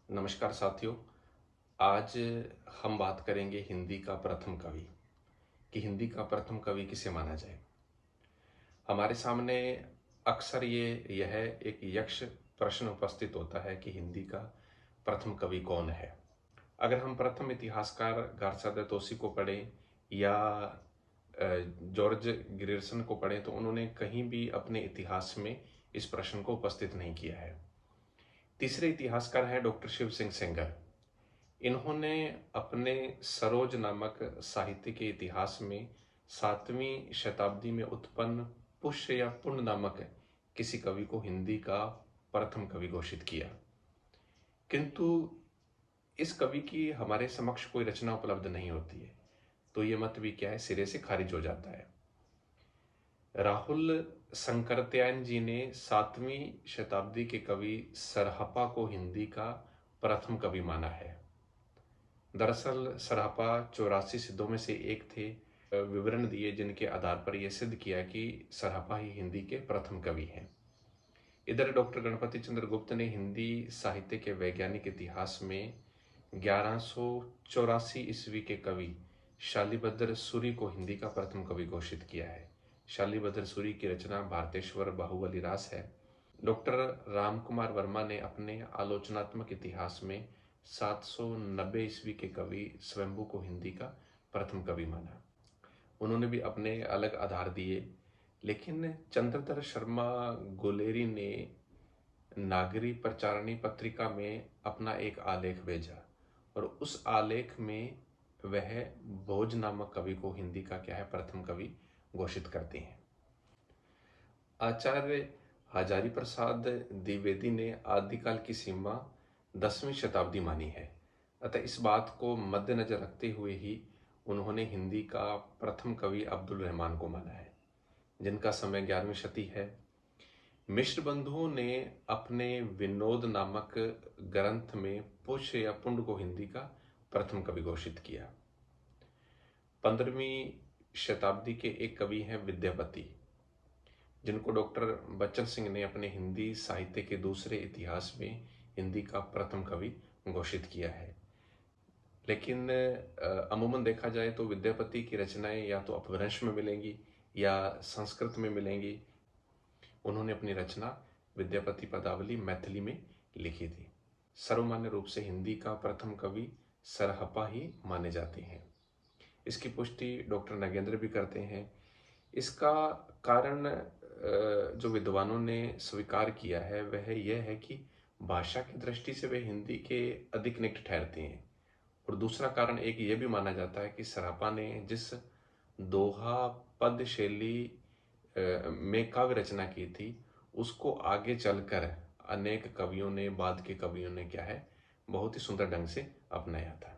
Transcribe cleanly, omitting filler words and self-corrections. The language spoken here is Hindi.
नमस्कार साथियों। आज हम बात करेंगे हिंदी का प्रथम कवि कि हिंदी का प्रथम कवि किसे माना जाए। हमारे सामने अक्सर यह एक यक्ष प्रश्न उपस्थित होता है कि हिंदी का प्रथम कवि कौन है। अगर हम प्रथम इतिहासकार गार्सादा तोसी को पढ़ें या जॉर्ज ग्रियर्सन को पढ़ें तो उन्होंने कहीं भी अपने इतिहास में इस प्रश्न को उपस्थित नहीं किया है। तीसरे इतिहासकार हैं डॉक्टर शिव सिंह सेंगर। इन्होंने अपने सरोज नामक साहित्य के इतिहास में 7वीं शताब्दी में उत्पन्न पुष्य या पुण्य नामक किसी कवि को हिंदी का प्रथम कवि घोषित किया, किंतु इस कवि की हमारे समक्ष कोई रचना उपलब्ध नहीं होती है, तो ये मत भी क्या है, सिरे से खारिज हो जाता है। राहुल शंकरत्यायन जी ने 7वीं शताब्दी के कवि सरहपा को हिंदी का प्रथम कवि माना है। दरअसल सरहपा 84 सिद्धों में से एक थे। विवरण दिए जिनके आधार पर यह सिद्ध किया कि सरहपा ही हिंदी के प्रथम कवि हैं। इधर डॉक्टर गणपति चंद्र गुप्त ने हिंदी साहित्य के वैज्ञानिक इतिहास में 1184 ईस्वी के कवि शालिभद्र सूरी को हिंदी का प्रथम कवि घोषित किया है। शालिभद्र सूरी की रचना भारतेश्वर बाहुबली रास है। डॉक्टर रामकुमार वर्मा ने अपने आलोचनात्मक इतिहास में 790 ईस्वी के कवि स्वयंभू को हिंदी का प्रथम कवि माना। उन्होंने भी अपने अलग आधार दिए, लेकिन चंद्रधर शर्मा गोलेरी ने नागरी प्रचारणी पत्रिका में अपना एक आलेख भेजा और उस आलेख में वह भोज नामक कवि को हिंदी का क्या है, प्रथम कवि घोषित करते हैं। आचार्य हजारी प्रसाद द्विवेदी ने आदिकाल की सीमा 10वीं शताब्दी मानी है, अतः इस बात को मद्देनजर रखते हुए ही उन्होंने हिंदी का प्रथम कवि अब्दुल रहमान को माना है, जिनका समय 11वीं शती है। मिश्र बंधुओं ने अपने विनोद नामक ग्रंथ में पुष्य या पुण्य को हिंदी का प्रथम कवि घोषित किया। 15वीं शताब्दी के एक कवि हैं विद्यापति, जिनको डॉक्टर बच्चन सिंह ने अपने हिंदी साहित्य के दूसरे इतिहास में हिंदी का प्रथम कवि घोषित किया है। लेकिन अमूमन देखा जाए तो विद्यापति की रचनाएं या तो अपभ्रंश में मिलेंगी या संस्कृत में मिलेंगी। उन्होंने अपनी रचना विद्यापति पदावली मैथिली में लिखी थी। सर्वमान्य रूप से हिंदी का प्रथम कवि सरहपा ही माने जाते हैं। इसकी पुष्टि डॉक्टर नगेंद्र भी करते हैं। इसका कारण जो विद्वानों ने स्वीकार किया है वह यह है कि भाषा की दृष्टि से वे हिंदी के अधिक निकट ठहरते हैं, और दूसरा कारण एक ये भी माना जाता है कि सरहपा ने जिस दोहा पद शैली में काव्य रचना की थी उसको आगे चलकर अनेक कवियों ने, बाद के कवियों ने क्या है, बहुत ही सुंदर ढंग से अपनाया था।